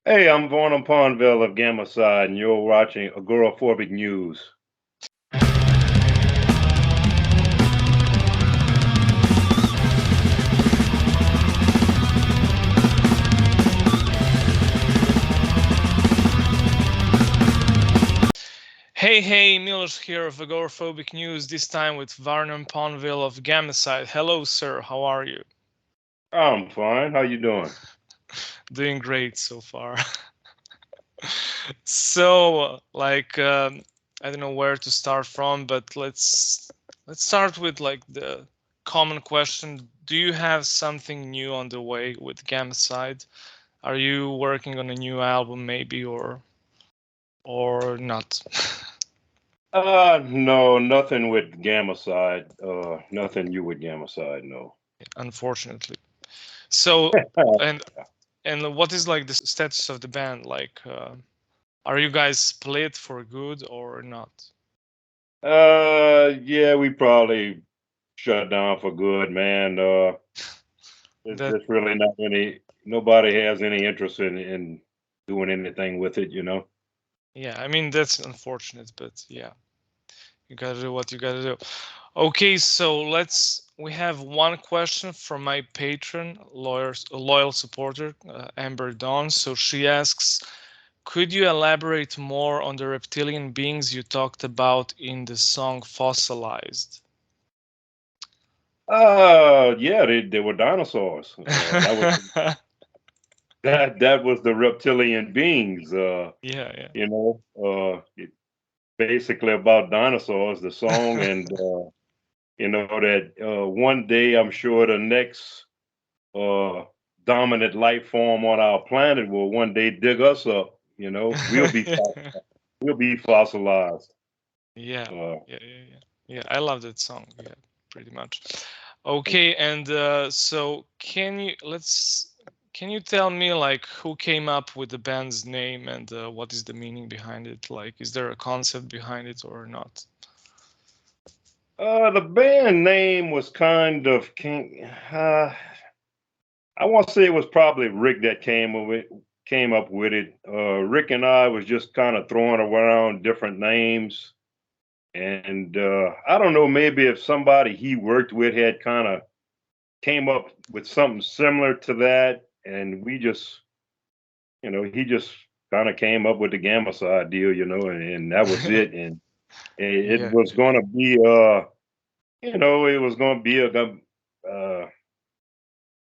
Hey, I'm Varnam Ponville of Gammacide, and you're watching Agoraphobic News. Hey, Milos here of Agoraphobic News, this time with Varnam Ponville of Gammacide. Hello, sir, how are you? I'm fine. How you doing? Doing great so far. So, I don't know where to start from, but let's start with like the common question. Do you have something new on the way with Gammacide? Are you working on a new album maybe or not? No, nothing with Gammacide. Nothing new with Gammacide. No. Unfortunately. So, Uh, and And what is like the status of the band? Like, are you guys split for good or not? yeah, we probably shut down for good, man. There's That just really not any. Nobody has any interest in doing anything with it. yeah, I mean that's unfortunate, but yeah, you gotta do what you gotta do. Okay, so we have one question from my patron, loyal supporter, Amber Dawn. So she asks, could you elaborate more on the reptilian beings you talked about in the song Fossilized? Yeah, they were dinosaurs. That was the reptilian beings. Yeah, yeah. It basically about dinosaurs, the song, and that one day I'm sure the next uh, dominant life form on our planet will one day dig us up. We'll be fossilized. Yeah, Uh, yeah. I love that song. Yeah, pretty much. Okay, and so can you tell me like who came up with the band's name and what is the meaning behind it? Like, is there a concept behind it or not? the band name was kind of I want to say it was probably Rick that came up with it. Rick and I was just kind of throwing around different names. And I don't know, maybe if somebody he worked with had kind of came up with something similar to that, and he just kind of came up with the Gamma Side deal, and that was it. And it Yeah, was going to be, it was going to be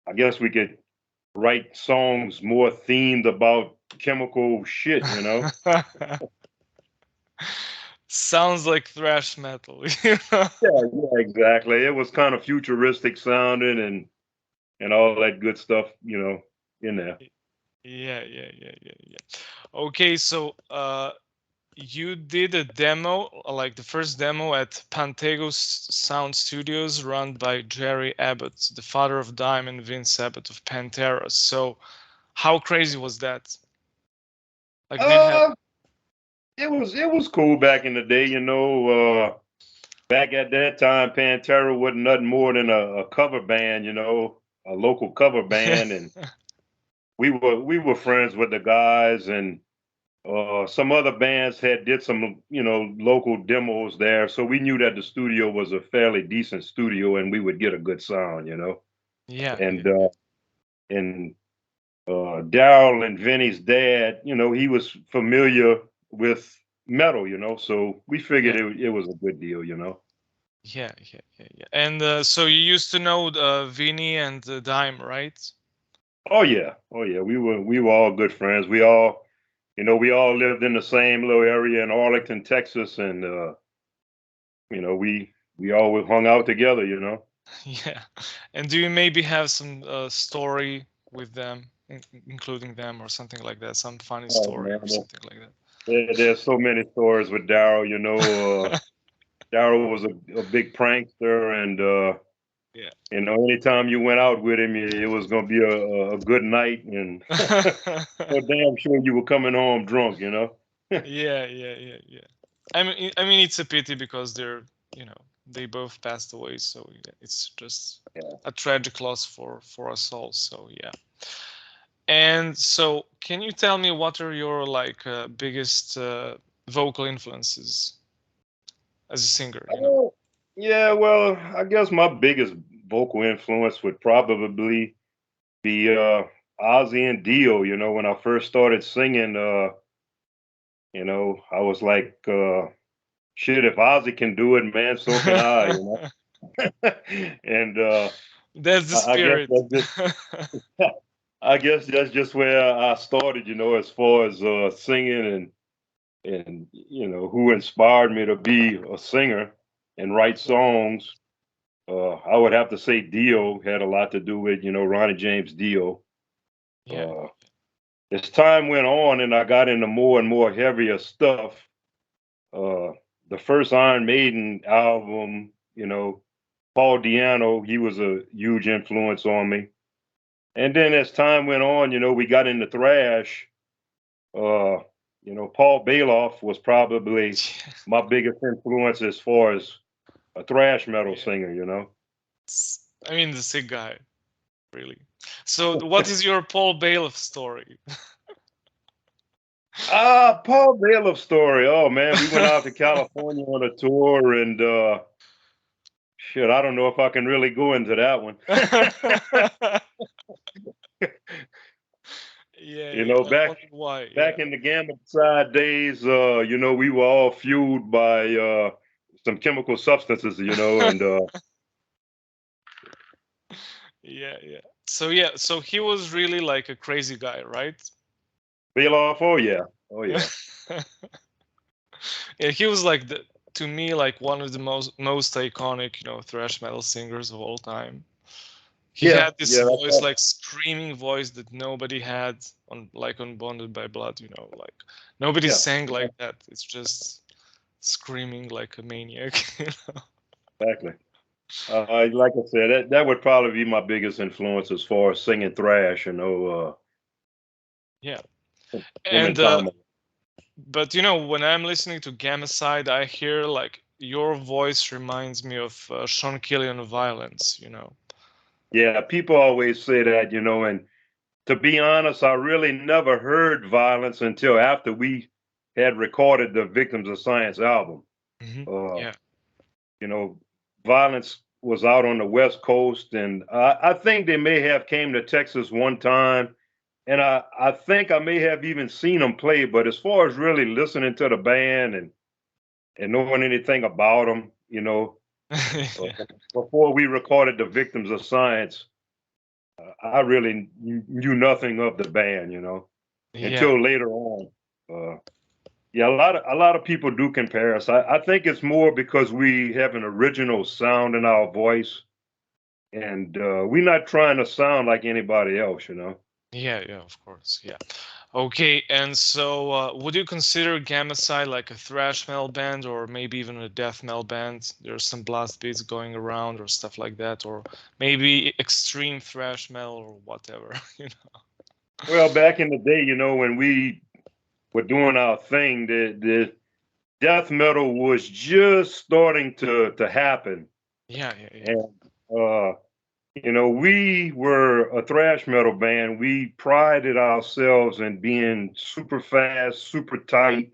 I guess we could write songs more themed about chemical shit. yeah. Sounds like thrash metal, you know? Yeah, exactly. It was kind of futuristic sounding and all that good stuff, in there. Yeah. Okay, so you did a demo, like the first demo at Pantego Sound Studios, run by Jerry Abbott, the father of Dime and Vince Abbott of Pantera. So, how crazy was that? Like, do you have? Uh, it was cool back in the day, back at that time, Pantera wasn't nothing more than a cover band, a local cover band, and we were friends with the guys, and some other bands had did some local demos there, so we knew that the studio was a fairly decent studio, and we would get a good sound. Yeah, And and Daryl and Vinny's dad, he was familiar with metal, so we figured yeah, it was a good deal. yeah. And so you used to know Vinny and Dime, right? Oh yeah, we were all good friends. We all lived in the same little area in Arlington, Texas, and we always hung out together. Yeah. And do you maybe have some story with them, including them, or something like that? Some funny Oh story man, or something like there's so many stories with Daryl. that. Daryl was a big prankster, and Yeah. anytime you went out with him, it was gonna be a good night, and so damn sure you were coming home drunk. Yeah. I mean, it's a pity because they both passed away. So yeah, it's just Yeah. a tragic loss for us all. So yeah. And so, can you tell me what are your like biggest vocal influences as a singer? Yeah, well, I guess my biggest vocal influence would probably be Ozzy and Dio. When I first started singing, I was like, shit, if Ozzy can do it, man, so can I. And That's the I guess spirit. that's just I guess that's just where I started, as far as singing and who inspired me to be a singer and write songs. I would have to say Dio had a lot to do with, Ronnie James Dio. Yeah. As time went on and I got into more and more heavier stuff, uh, the first Iron Maiden album, Paul Di'Anno, he was a huge influence on me. And then as time went on, we got into thrash. Uh, Paul Baloff was probably my biggest influence as far as a thrash metal Yeah. singer. I mean, the sick guy, really. So, what is your Paul Baloff story? Paul Baloff story. Oh man, we went out to California on a tour, and shit, I don't know if I can really go into that one. Yeah. I Back wonder why. back Yeah. in the Gammacide days, we were all fueled by some chemical substances, and Yeah. So he was really like a crazy guy, right? Baloff. Oh yeah. Yeah, he was like to me like one of the most iconic, thrash metal singers of all time. He Yeah, had this yeah, that's voice, right. like screaming voice that nobody had on Bonded by Blood, like nobody Yeah, sang like that. It's just screaming like a maniac. exactly. Like I said, that would probably be my biggest influence as far as singing thrash, Yeah. him And and Tom. but when I'm listening to Gammacide, I hear like your voice reminds me of Sean Killian of Violence. Yeah, people always say that, and to be honest, I really never heard Violence until after we had recorded the Victims of Science album. Uh, Yeah. you know, Violence was out on the West Coast, and I think they may have came to Texas one time, and I think I may have even seen them play. But as far as really listening to the band and knowing anything about them, Yeah. before we recorded the Victims of Science, I really knew nothing of the band, Yeah. until later on. Uh, yeah, a lot of people do compare us. I think it's more because we have an original sound in our voice, and we're not trying to sound like anybody else. Yeah, of course. Yeah. Okay, and so would you consider Gammacide like a thrash metal band or maybe even a death metal band? There's some blast beats going around or stuff like that, or maybe extreme thrash metal or whatever, Well, back in the day, when we were doing our thing, the death metal was just starting to happen, Yeah. and uh, we were a thrash metal band. We prided ourselves in being super fast, super tight.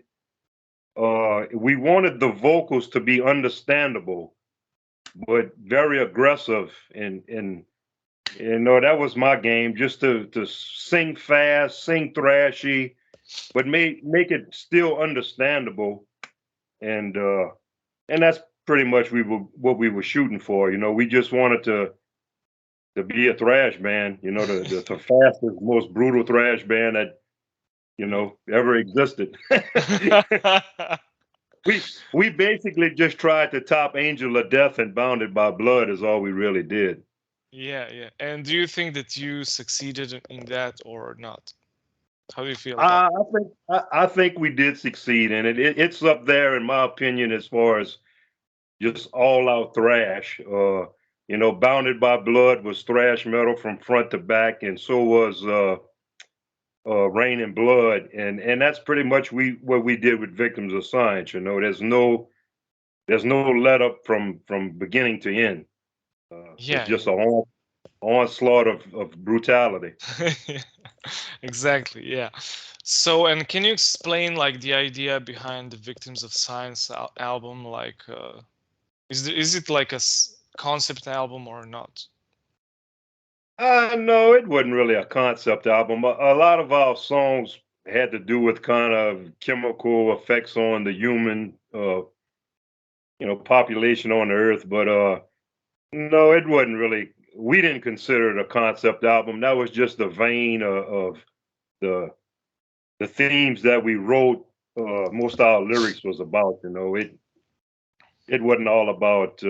We wanted the vocals to be understandable, but very aggressive. And that was my game, just to sing fast, sing thrashy, but make it still understandable. And that's pretty much what we were shooting for. We just wanted to be a thrash band, the fastest, most brutal thrash band that ever existed. we basically just tried to top Angel of Death and Bounded by Blood is all we really did. Yeah. And do you think that you succeeded in that or not? How do you feel about I think we did succeed in it. It's up there in my opinion as far as just all out thrash. Bounded by Blood was thrash metal from front to back, and so was Rain and Blood, and that's pretty much what we did with Victims of Science. There's no let up from beginning to end. It's Yeah. just a onslaught of brutality. Exactly, yeah. So, and can you explain like the idea behind the Victims of Science album? Like, is it like a concept album or not? No, it wasn't really a concept album. A lot of our songs had to do with kind of chemical effects on the human, population on the earth. But no, it wasn't really. We didn't consider it a concept album. That was just the vein of the the themes that we wrote. Most of our lyrics was about. It wasn't all about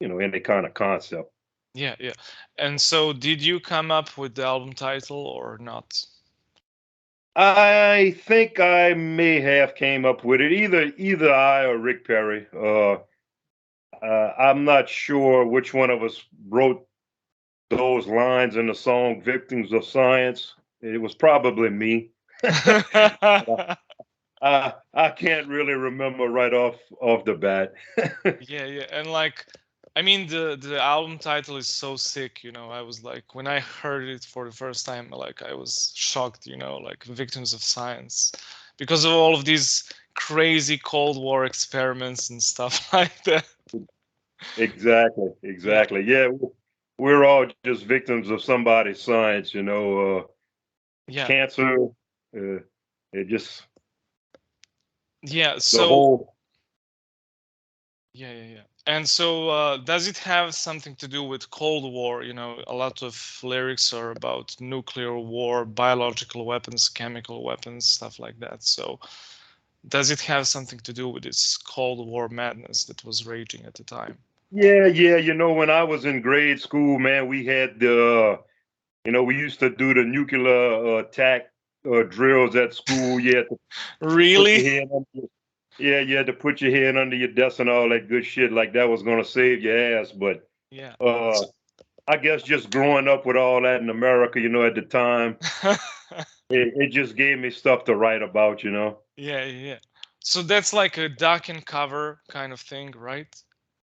any kind of concept. Yeah, yeah. And so, did you come up with the album title or not? I think I may have came up with it. Either I or Rick Perry. I'm not sure which one of us wrote those lines in the song "Victims of Science." It was probably me. I can't really remember right off the bat. Yeah, yeah. And like, I mean, the album title is so sick, you know. I was like, when I heard it for the first time, like I was shocked, you know, like Victims of Science, because of all of these crazy Cold War experiments and stuff like that. Exactly, Yeah, exactly. Yeah, we're all just victims of somebody's science. yeah, Cancer. It just yeah. the So whole. yeah, yeah, yeah. And so, does it have something to do with Cold War? You know, a lot of lyrics are about nuclear war, biological weapons, chemical weapons, stuff like that. So, does it have something to do with this Cold War madness that was raging at the time? Yeah, yeah. When I was in grade school, man, we had we used to do the nuclear attack drills at school. You had to put Really? your head under yeah, you had to put your head under your desk and all that good shit like that was gonna save your ass. But Yeah. uh, So, I guess just growing up with all that in America, at the time, it just gave me stuff to write about. yeah, yeah. So that's like a duck and cover kind of thing, right?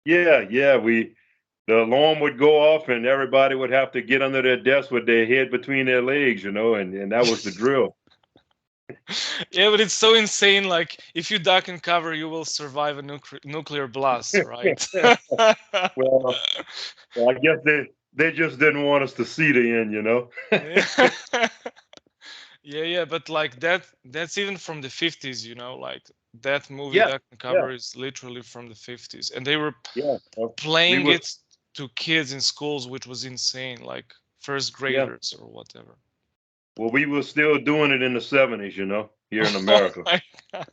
Yeah, yeah. The alarm would go off and everybody would have to get under their desk with their head between their legs, and that was the drill. Yeah, but it's so insane. Like, if you duck and cover, you will survive a nuclear blast, right? Well, I guess they just didn't want us to see the end. Yeah. Yeah, yeah, but like that's even from the 50s, you know, like that movie Yeah, Duck and yeah, Cover is literally from the 50s, and they were yeah. We playing was it to kids in schools, which was insane, like first yeah. graders or whatever. Well, we were still doing it in the '70s, here in Oh America. my God,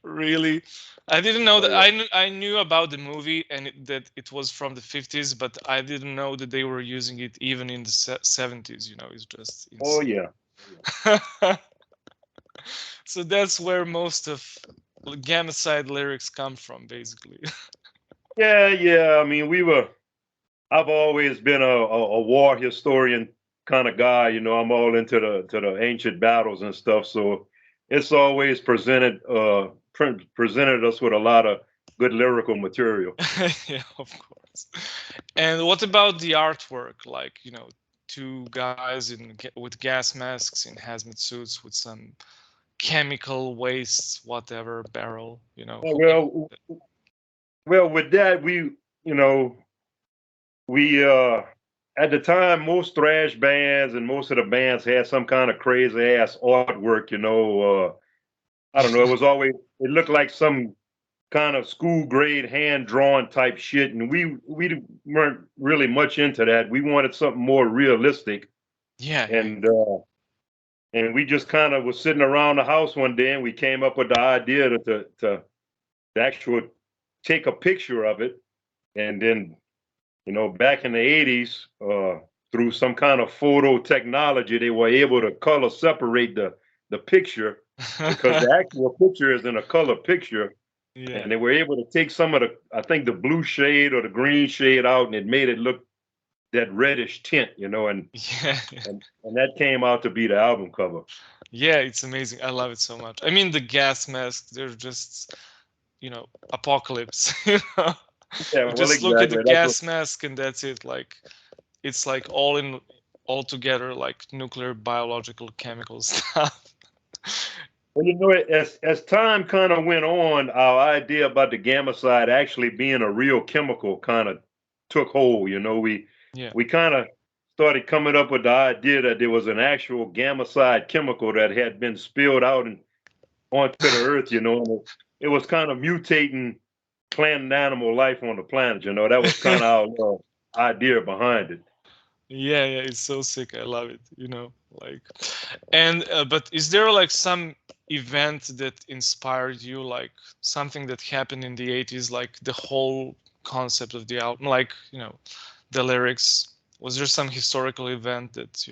really? I didn't know Oh that. yeah. I knew about the movie and that it was from the 50s, but I didn't know that they were using it even in the 70s. You know, it's just Oh insane. yeah. Oh, yeah. So that's where most of Gammacide lyrics come from, basically. Yeah, yeah. I mean, I've always been a war historian kind of guy. I'm all into the ancient battles and stuff. So it's always presented us with a lot of good lyrical material. Yeah, of course. And what about the artwork? Like, you know, two guys with gas masks in hazmat suits with some chemical waste, whatever barrel, you know, Oh, hooking. well, with that, you know, we at the time most thrash bands and most of the bands had some kind of crazy ass artwork. I don't know, it looked like some kind of school grade hand drawn type shit, and we weren't really much into that. We wanted something more realistic, Yeah, yeah, and we just kind of was sitting around the house one day, and we came up with the idea to actually take a picture of it, and then back in the '80s, through some kind of photo technology, they were able to color separate the picture because yeah. the actual picture is in a color picture, Yeah. and they were able to take some of I think the blue shade or the green shade out, and it made it look that reddish tint, and Yeah. and that came out to be the album cover. Yeah, it's amazing. I love it so much. I mean, the gas masks, they're just, you know, apocalypse. You know? Yeah, You well, just look at the exactly. That's what. gas mask and that's it. Like it's like all together like nuclear biological chemical stuff. Well, as time kind of went on, our idea about the Gammacide actually being a real chemical kind of took hold. Yeah. We kind of started coming up with the idea that there was an actual Gammacide chemical that had been spilled out and onto the earth. And it was kind of mutating plant and animal life on the planet. That was kind of our idea behind it. Yeah, yeah, it's so sick. I love it, like and but is there like some event that inspired you, like something that happened in the 80s, like the whole concept of the album, like, the lyrics? Was there some historical event that,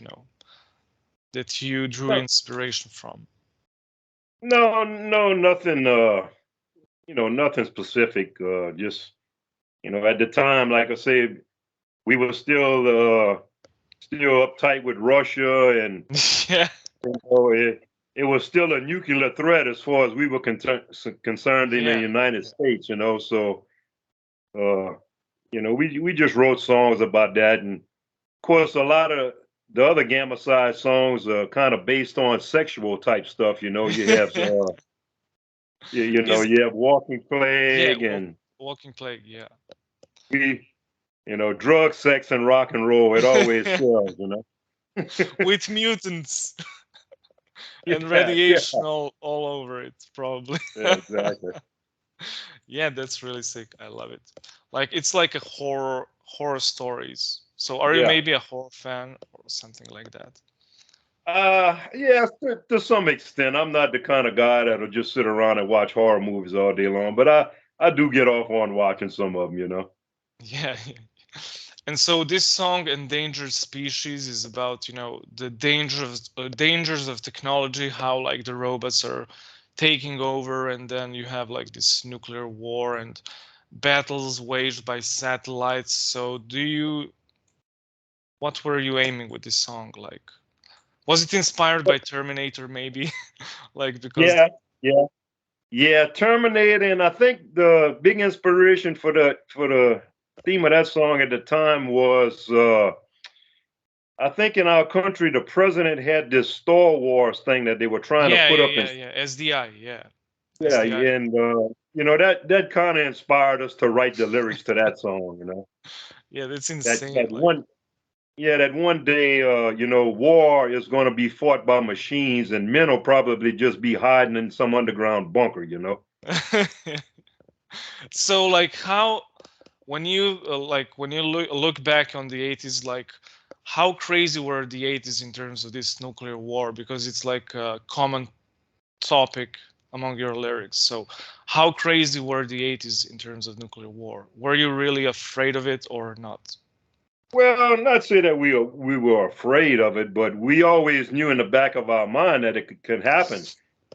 that you drew No, inspiration from? no, no, nothing. Nothing specific. Just at the time, like I said, we were still uptight with Russia, and Yeah. it was still a nuclear threat as far as we were concerned in the Yeah. United States. So uh, we just wrote songs about that, and of course, a lot of the other Gamma Side songs are kind of based on sexual type stuff. You have Is you have Walking yeah, Plague, and Walking Plague, yeah. we drug, sex, and rock and roll. It always sells. With mutants and Yeah, yeah, radiation all over it, probably. yeah, exactly. Yeah, that's really sick. I love it. Like it's like a horror stories. So are you Yeah. maybe a horror fan or something like that? Yeah, to some extent. I'm not the kind of guy that'll just sit around and watch horror movies all day long, but I do get off on watching some of them. Yeah. And so this song "Endangered Species" is about, the dangers of technology, how like the robots are taking over, and then you have like this nuclear war and battles waged by satellites. So what were you aiming with this song? Like, was it inspired by Terminator maybe? Like because Yeah, yeah, yeah. Terminator, and I think the big inspiration for the theme of that song at the time was I think in our country the president had this Star Wars thing that they were trying to yeah, put yeah, up in. yeah, yeah. SDI, yeah. Yeah, SDI. and that kind of inspired us to write the lyrics to that song. Yeah, that's That insane. that Like one Yeah, that one day, war is going to be fought by machines, and men will probably just be hiding in some underground bunker. so like how when you look back on the 80s, like how crazy were the 80s in terms of this nuclear war, because it's like a common topic among your lyrics. So how crazy were the 80s in terms of nuclear war? Were you really afraid of it or not? Well, not say that we were afraid of it, but we always knew in the back of our mind that it could happen.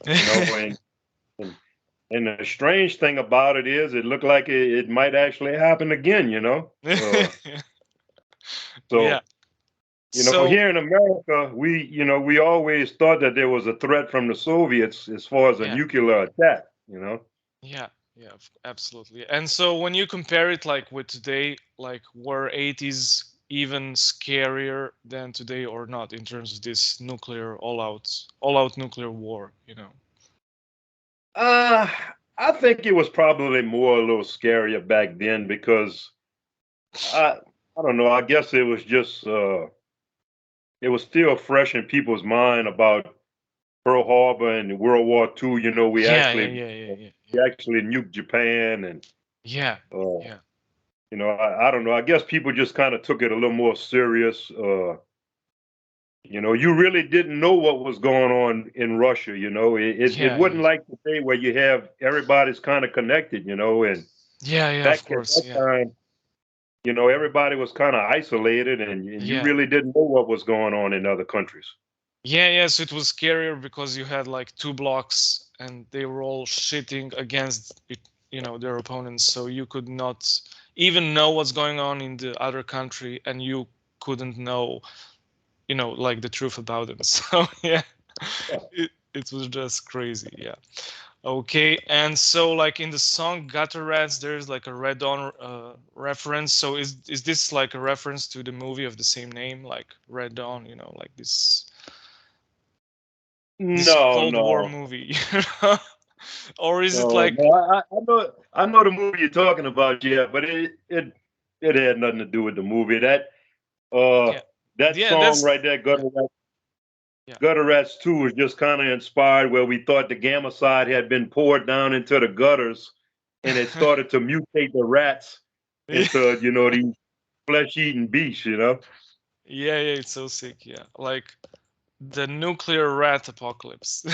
And, and and the strange thing about it is, it looked like it might actually happen again. Yeah. So So here in America, we always thought that there was a threat from the Soviets as far as a yeah, nuclear attack. yeah, yeah, absolutely. And so when you compare it like with today, like were 80s even scarier than today or not in terms of this nuclear all out nuclear war? Uh, I think it was probably more a little scarier back then because I I don't know. I guess it was still fresh in people's mind about Pearl Harbor and World War II. We Yeah, yeah, actually yeah, yeah, yeah, we yeah, actually nuked Japan, and yeah, uh, yeah, I don't know. I guess people just kind of took it a little more serious. You really didn't know what was going on in Russia. It yeah, wasn't yeah, like today where you have everybody's kind of connected. And yeah, yeah, back of at course, that yeah, time, everybody was kind of isolated, and you yeah. really didn't know what was going on in other countries. Yeah, yes, it was scarier because you had like two blocks and they were all shitting against it, their opponents. So you could not even know what's going on in the other country, and you couldn't know, like the truth about them. So yeah, Yeah. it was just crazy. Yeah. Okay, and so like in the song Gutter Rats, there's like a Red Dawn reference. So is this like a reference to the movie of the same name, like Red Dawn? You know, like this No, Cold War no, movie, or is it no, like? no. I know the movie you're talking about, yeah, but it had nothing to do with the movie. Uh Yeah, that yeah, song that's right there, yeah. Gutter Rats 2 was just kind of inspired where we thought the Gammacide had been poured down into the gutters and it started to mutate the rats Yeah, into, these flesh-eating beasts, yeah, it's so sick. Yeah, like the nuclear rat apocalypse.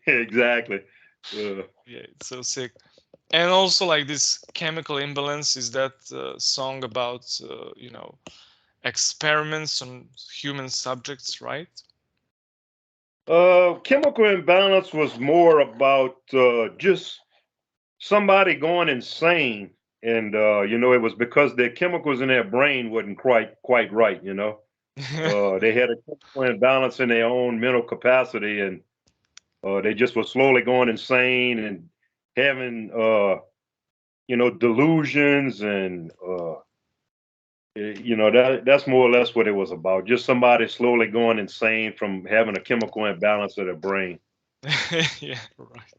Exactly. Uh, Yeah, it's so sick. And also like this chemical imbalance is that song about experiments on human subjects, right? Chemical imbalance was more about just somebody going insane. And, it was because their chemicals in their brain wasn't quite right, They had a chemical imbalance in their own mental capacity, and they just were slowly going insane and having, delusions, and that's more or less what it was about. Just somebody slowly going insane from having a chemical imbalance of their brain. Yeah, right.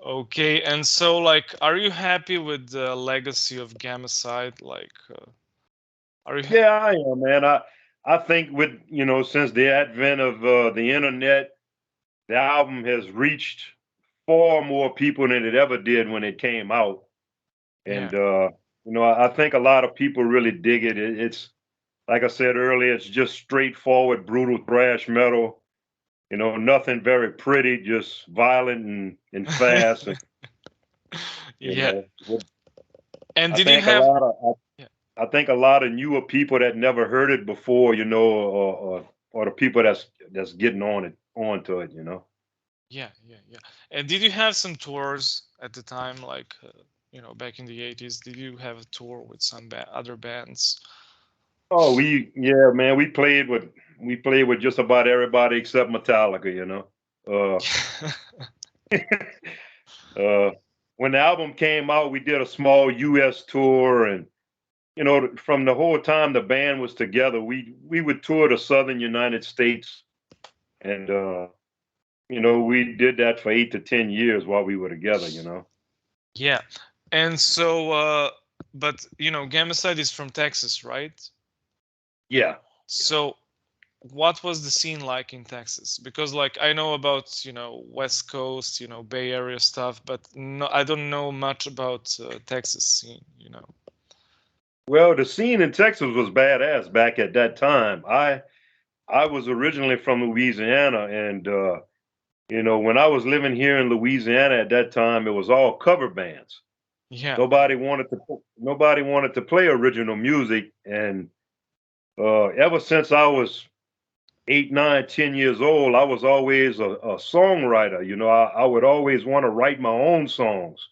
Okay, and so like, are you happy with the legacy of Gammacide? Like, are you? Yeah, I am, man. I think with since the advent of the internet, the album has reached far more people than it ever did when it came out. Yeah, And I think a lot of people really dig it. It's like I said earlier, it's just straightforward, brutal thrash metal. Nothing very pretty, just violent and fast. And you yeah. know, what- And I did you think a have? lot of Yeah, I think a lot of newer people that never heard it before, or the people that's getting onto it. yeah. And did you have some tours at the time, like back in the 80s? Did you have a tour with some other bands? Oh, yeah, man, we played with just about everybody except Metallica. Uh, uh, when the album came out, we did a small U.S. tour, and from the whole time the band was together, we would tour the Southern United States, and we did that for 8 to 10 years while we were together. Yeah. And so, but Gammacide is from Texas, right? Yeah, yeah. So, what was the scene like in Texas? Because like I know about West Coast, Bay Area stuff, but no, I don't know much about Texas scene. Well, the scene in Texas was badass back at that time. I was originally from Louisiana, and when I was living here in Louisiana at that time, it was all cover bands. Yeah, Nobody wanted to play original music, and ever since I was 8, 9, 10 years old, I was always a songwriter. I would always want to write my own songs.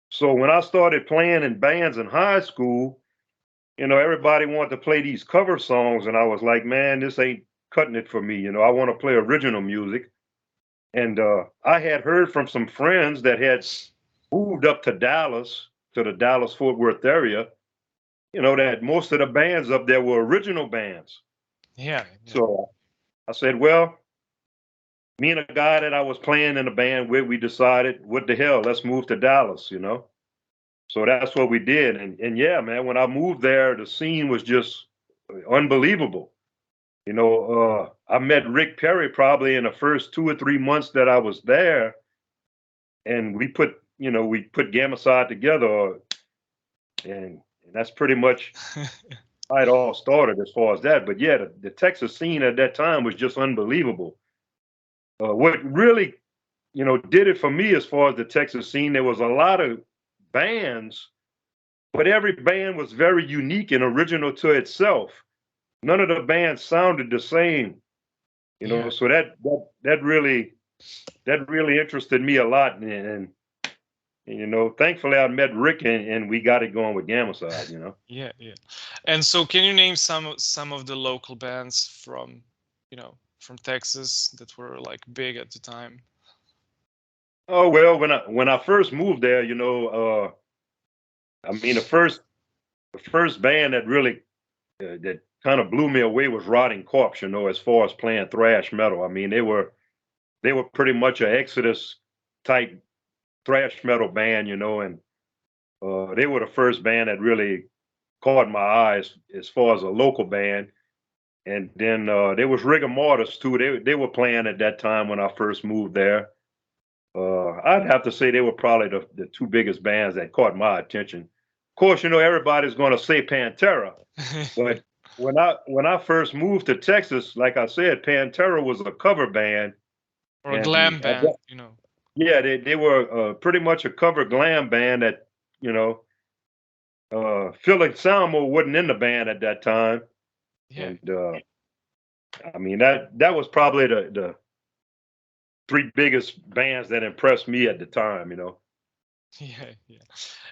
So when I started playing in bands in high school, everybody wanted to play these cover songs, and I was like, man, this ain't cutting it for me. I want to play original music. And I had heard from some friends that had moved up to Dallas, to the Dallas Fort Worth area, that most of the bands up there were original bands. yeah. So I said, well, me and a guy that I was playing in a band with, we decided, what the hell, let's move to Dallas. So that's what we did. And yeah, man, when I moved there, the scene was just unbelievable. I met Rick Perry probably in the first 2 or 3 months that I was there, and we put Gammacide together, and that's pretty much how it all started as far as that. But yeah, the Texas scene at that time was just unbelievable. What really, did it for me as far as the Texas scene, there was a lot of bands, but every band was very unique and original to itself. None of the bands sounded the same. Yeah. So that really interested me a lot, and thankfully I met Rick, and we got it going with Gammacide. Yeah. And so, can you name some of the local bands from Texas that were like big at the time? Oh well, when I first moved there, I mean the first band that really that kind of blew me away was Rotting Corpse. As far as playing thrash metal, I mean they were pretty much a Exodus type thrash metal band, and they were the first band that really caught my eyes as far as a local band. And then there was Rigor Mortis too. They were playing at that time when I first moved there. I'd have to say they were probably the two biggest bands that caught my attention. Of course, everybody's going to say Pantera, Yeah. but when I first moved to Texas, like I said, Pantera was a cover band, Or a and glam band. yeah, they were pretty much a cover glam band that you know Philip Salmo wasn't in the band at that time, Yeah. and I mean that was probably the three biggest bands that impressed me at the time. Yeah, yeah.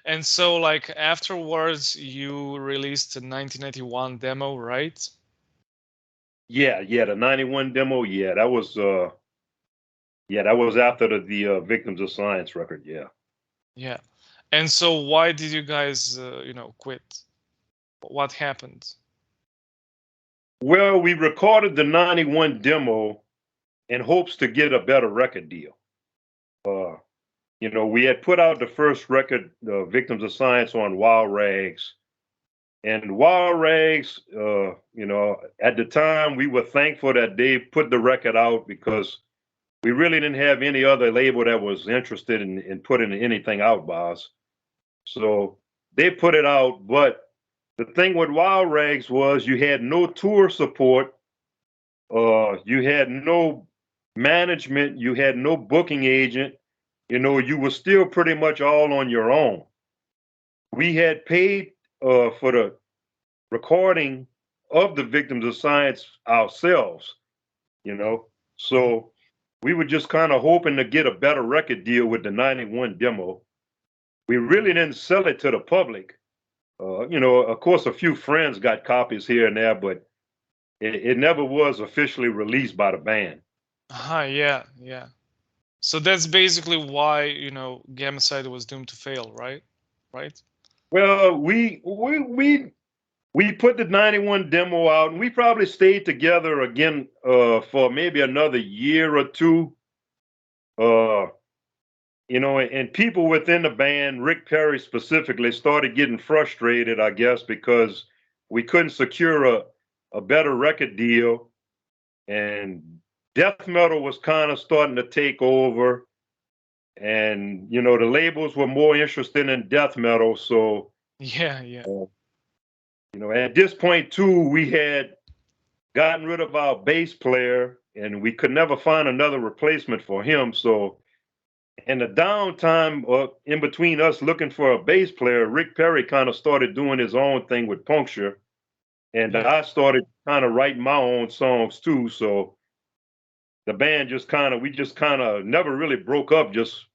And so like afterwards you released a 1991 demo, right? Yeah, the '91 demo. Yeah, that was after the Victims of Science record. Yeah. Yeah. And so why did you guys quit? What happened? Well, we recorded the '91 demo in hopes to get a better record deal. Uh, we had put out the first record, Victims of Science, on Wild Rags. And Wild Rags, at the time, we were thankful that they put the record out because we really didn't have any other label that was interested in putting anything out by us. So they put it out. But the thing with Wild Rags was you had no tour support, you had no management, you had no booking agent. You were still pretty much all on your own. We had paid for the recording of the Victims of Science ourselves, you know. So we were just kind of hoping to get a better record deal with the '91 demo. We really didn't sell it to the public. Of course, a few friends got copies here and there, but it never was officially released by the band. Yeah, yeah. So that's basically why, Gammacide was doomed to fail, right? Right? Well, we put the '91 demo out, and we probably stayed together again for maybe another year or two. Uh, and people within the band, Rick Perry specifically, started getting frustrated, I guess, because we couldn't secure a better record deal, and death metal was kind of starting to take over, and the labels were more interested in death metal. So Yeah, yeah. at this point too, we had gotten rid of our bass player, and we could never find another replacement for him. So in the downtime in between us looking for a bass player, Rick Perry kind of started doing his own thing with Puncture, and Yeah. I started kind of writing my own songs too. So the band we just kind of never really broke up, just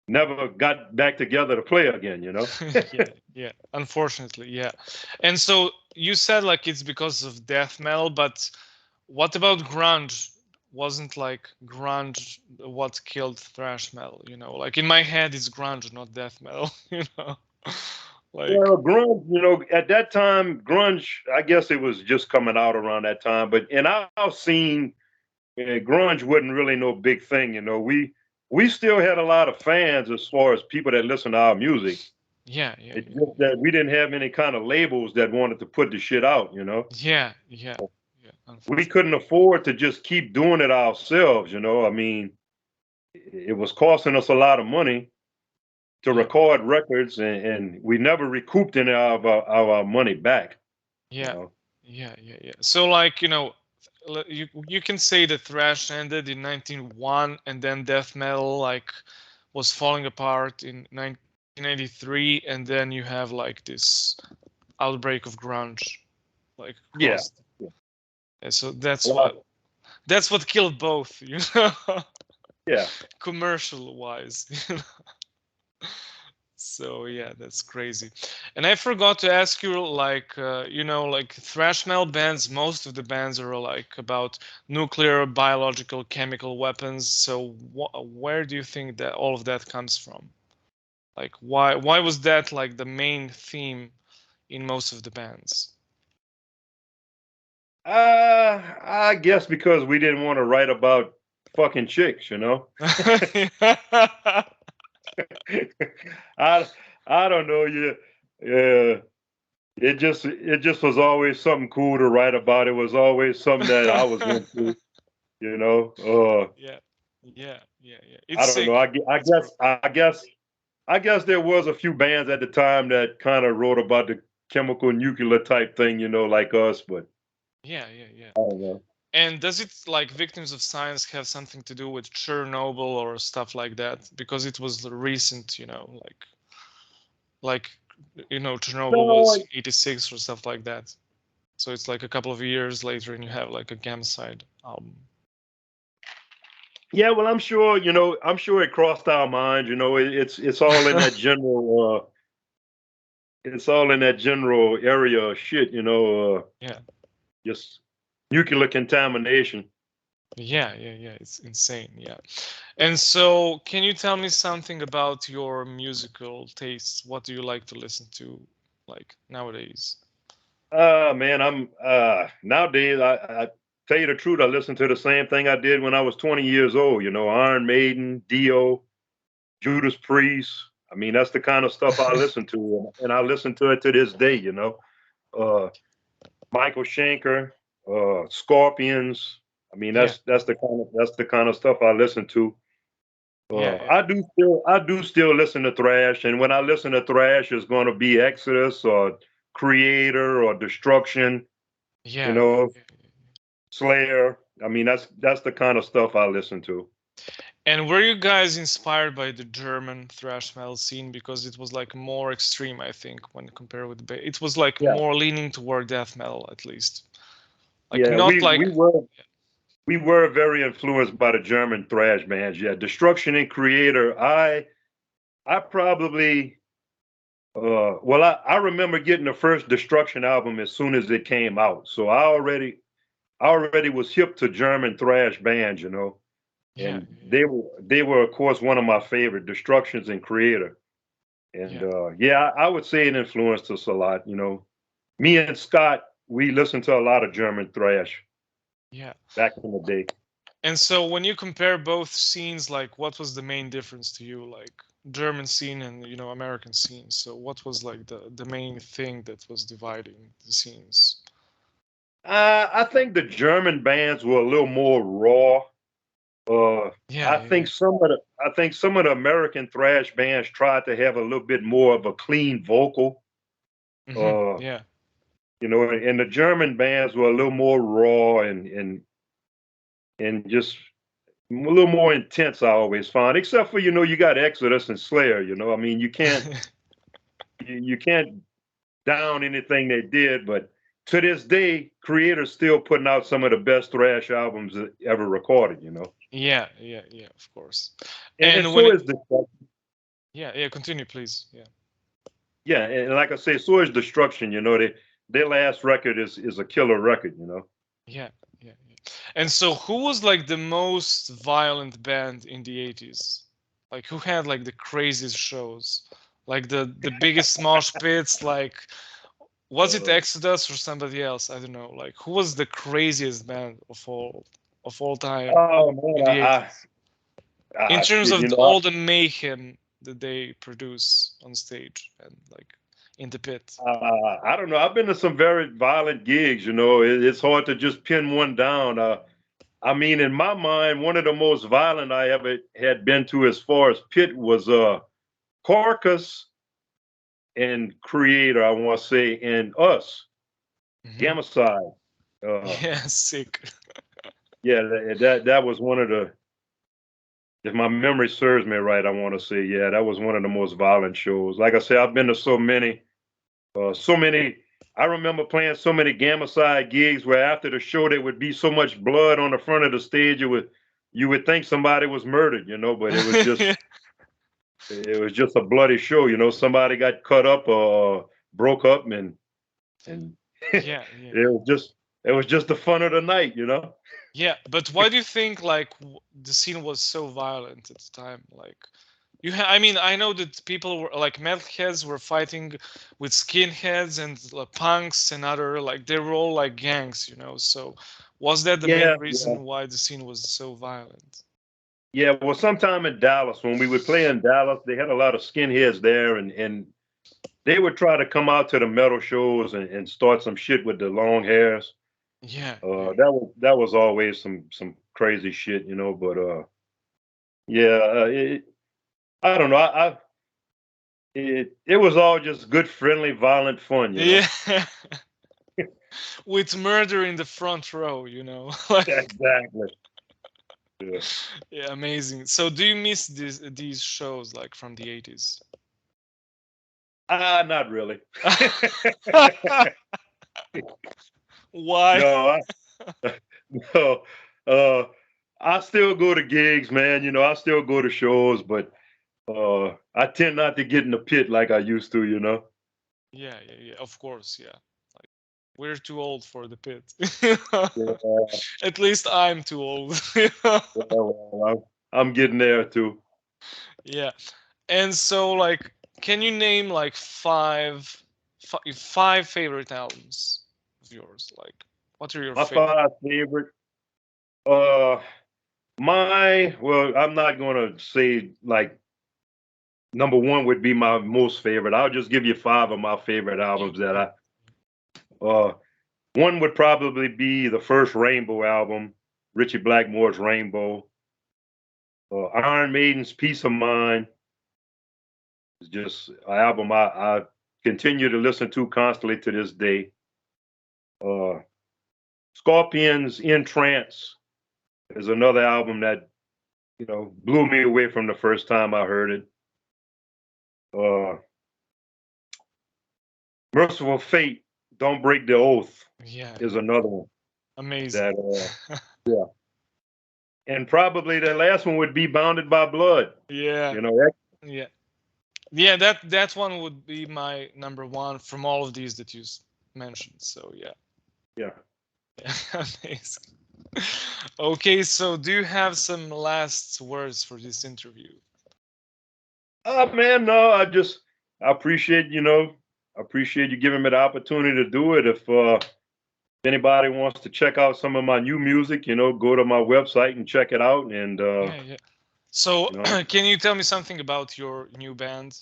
never got back together to play again. Yeah, yeah. Unfortunately, yeah. And so you said like it's because of death metal, but what about grunge? Wasn't like grunge what killed thrash metal, Like in my head it's grunge, not death metal, Like Well, grunge, at that time, grunge, I guess it was just coming out around that time. But in our scene, grunge wasn't really no big thing. We still had a lot of fans as far as people that listen to our music. yeah, yeah, It's yeah. just that we didn't have any kind of labels that wanted to put the shit out. Yeah, yeah, yeah. We Unfortunately. couldn't afford to just keep doing it ourselves. I mean, it was costing us a lot of money to Yeah, record records, and we never recouped any of our money back. You yeah, know. yeah, yeah, yeah. So like, you can say that thrash ended in 1901 and then death metal like was falling apart in 1983 and then you have like this outbreak of grunge like Yeah. across. Yeah, so that's Well, what killed both, yeah. commercial wise. So yeah, that's crazy. And I forgot to ask you, like, like thrash metal bands, most of the bands are like about nuclear, biological, chemical weapons. So where do you think that all of that comes from? Like, why was that like the main theme in most of the bands? I guess because we didn't want to write about fucking chicks, you know. I I don't know. Yeah. It just was always something cool to write about. It was always something that I was into, you know. Yeah, yeah. I It's don't sick. know. It's bro. I guess there was a few bands at the time that kind of wrote about the chemical nuclear type thing, you know, like us, but Yeah. I don't know. And does it, like, Victims of Science, have something to do with Chernobyl or stuff like that? Because it was the recent, like Chernobyl No, was 86 or stuff like that. So it's like a couple of years later, and you have like a Gammacide album. yeah, well, I'm sure it crossed our minds, you know, it's all in that general area of shit, you know, Yeah, just nuclear contamination. yeah. It's insane. Yeah. And so, can you tell me something about your musical tastes? What do you like to listen to, like, nowadays? Man, I'm nowadays I tell you the truth, I listen to the same thing I did when I was 20 years old, you know, Iron Maiden, Dio, Judas Priest. I mean, that's the kind of stuff I listen to, and I listen to it to this day, you know. Uh Michael Schenker, Scorpions. I mean, Yeah, that's the kind of stuff I listen to. yeah, I do still listen to thrash, and when I listen to thrash, it's going to be Exodus or Creator or Destruction, you yeah. know, Slayer. I mean, that's the kind of stuff I listen to. And were you guys inspired by the German thrash metal scene, because it was like more extreme, I think, when compared with it was like Yeah, more leaning toward death metal, at least. Like, yeah, not like. we were very influenced by the German thrash bands. Yeah, Destruction and Creator. I probably well, I remember getting the first Destruction album as soon as it came out. So I already was hip to German thrash bands, you know. Yeah, And they were of course one of my favorite, Destructions and Creator. And yeah, yeah, I would say it influenced us a lot, you know. Me and Scott, we listened to a lot of German thrash yeah. back in the day. And so, when you compare both scenes, like, what was the main difference to you, like German scene and American scene? So what was like the main thing that was dividing the scenes? I think the German bands were a little more raw. Uh, Yeah, I yeah, think some of the American thrash bands tried to have a little bit more of a clean vocal. Uh, yeah, you know, and the German bands were a little more raw and just a little more intense. I always found, except for you got Exodus and Slayer. You know, I mean, yeah. you can't down anything they did, but to this day, Creator's still putting out some of the best thrash albums ever recorded. You know, Yeah, of course. and And when so it, is the yeah, continue, please. Yeah, yeah, and like I say, so is Destruction. You know, their last record is a killer record. You know. yeah. And so, who was like the most violent band in the 80s? Like, who had like the craziest shows? Like the biggest mosh pits? Like, was it Uh, Exodus or somebody else? I don't know. Like, who was the craziest band of all time oh in man, the 80s? In terms shit, of all the mayhem that they produce on stage and like in the pit. I don't know. I've been to some very violent gigs. You know, it's hard to just pin one down. I mean, in my mind, one of the most violent I ever had been to, as far as pit, was Carcass and Creator. I want to say, and us, Hmm. Gammacide. Uh, Yeah, sick. yeah, that was one of the. If my memory serves me right, I want to say, yeah, that was one of the most violent shows. Like I said, I've been to so many. So many. I remember playing so many Gamma Side gigs where after the show there would be so much blood on the front of the stage, you would think somebody was murdered, you know. But it was just it was just a bloody show. You know, somebody got cut up or broke up, and Yeah, yeah. it was just the fun of the night. You know. Yeah, but why do you think like the scene was so violent at the time? Like, I mean, I know that people were like metalheads were fighting with skinheads and punks and other like they were all like gangs, you know. So was that the main Yeah, reason why the scene was so violent? yeah. Well, sometime in Dallas, when we would play in Dallas, they had a lot of skinheads there, and they would try to come out to the metal shows and start some shit with the long hairs. Yeah, That was always some crazy shit, you know. But yeah, I don't know. It was all just good, friendly, violent fun, you know. yeah. With murder in the front row, you know. Like, Exactly. Yeah. yeah, amazing. So do you miss these shows like from the 80s? Not really. Why? No, no. Uh, I still go to gigs, man. You know, I still go to shows, but I tend not to get in the pit like I used to, you know. Yeah, yeah, yeah. Of course, yeah. Like we're too old for the pit. Yeah, At least I'm too old. well, I'm getting there too. Yeah. And so, like, can you name like five favorite albums of yours? Like, what are your My favorite? five favorite. Uh, well, I'm not gonna say like number one would be my most favorite. I'll just give you five of my favorite albums that uh one would probably be the first Rainbow album, Richie Blackmore's Rainbow. Iron Maiden's Peace of Mind is just an album I continue to listen to constantly to this day. Uh Scorpions In Trance is another album that, you know, blew me away from the first time I heard it. Uh Merciful Fate, Don't Break the Oath Yeah, is another one amazing. that yeah. And probably the last one would be Bounded by Blood. Yeah, You know, that, yeah, yeah. That one would be my number one from all of these that you mentioned. So yeah, yeah. yeah, amazing. Okay, so do you have some last words for this interview? Oh man, no, I appreciate, you know, I appreciate you giving me the opportunity to do it. If anybody wants to check out some of my new music, you know, go to my website and check it out. And Yeah, yeah. So, you know, can you tell me something about your new band?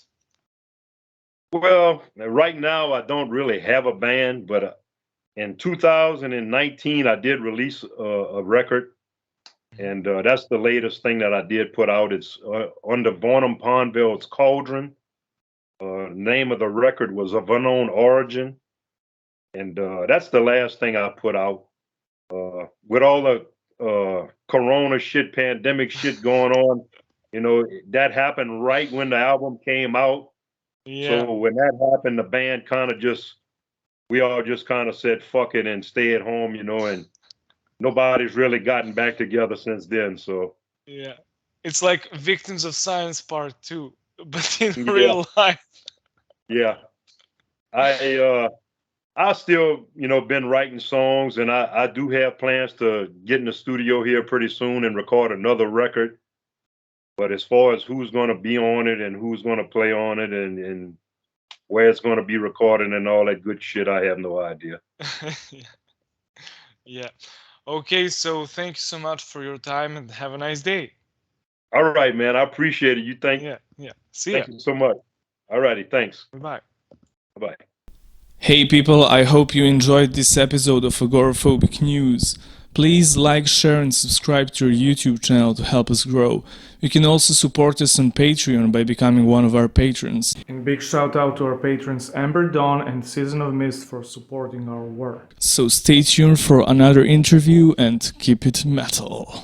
well, right now I don't really have a band, but in 2019 I did release a record, and that's the latest thing that I did put out. It's under Varnam Ponville's Cauldron. Name of the record was Of Unknown Origin, and that's the last thing I put out. With all the Corona shit, pandemic shit going on, you know, that happened right when the album came out. Yeah, So when that happened, the band kind of we all just kind of said fuck it and stay at home, you know, and nobody's really gotten back together since then. So yeah. It's like Victims of Science Part 2, but in yeah, real life. yeah. I I still, you know, been writing songs, and I do have plans to get in the studio here pretty soon and record another record. But as far as who's going to be on it and who's going to play on it and where it's going to be recorded and all that good shit, I have no idea. Yeah. Yeah. Okay, so thank you so much for your time and have a nice day. All right, man. I appreciate it. Yeah, yeah. See ya. Thank you so much. All righty. Thanks. Bye-bye. Bye. Hey people, I hope you enjoyed this episode of Agoraphobic News. Please like, share and subscribe to our YouTube channel to help us grow. You can also support us on Patreon by becoming one of our patrons. And big shout out to our patrons Amber Dawn and Season of Mist for supporting our work. So stay tuned for another interview and keep it metal.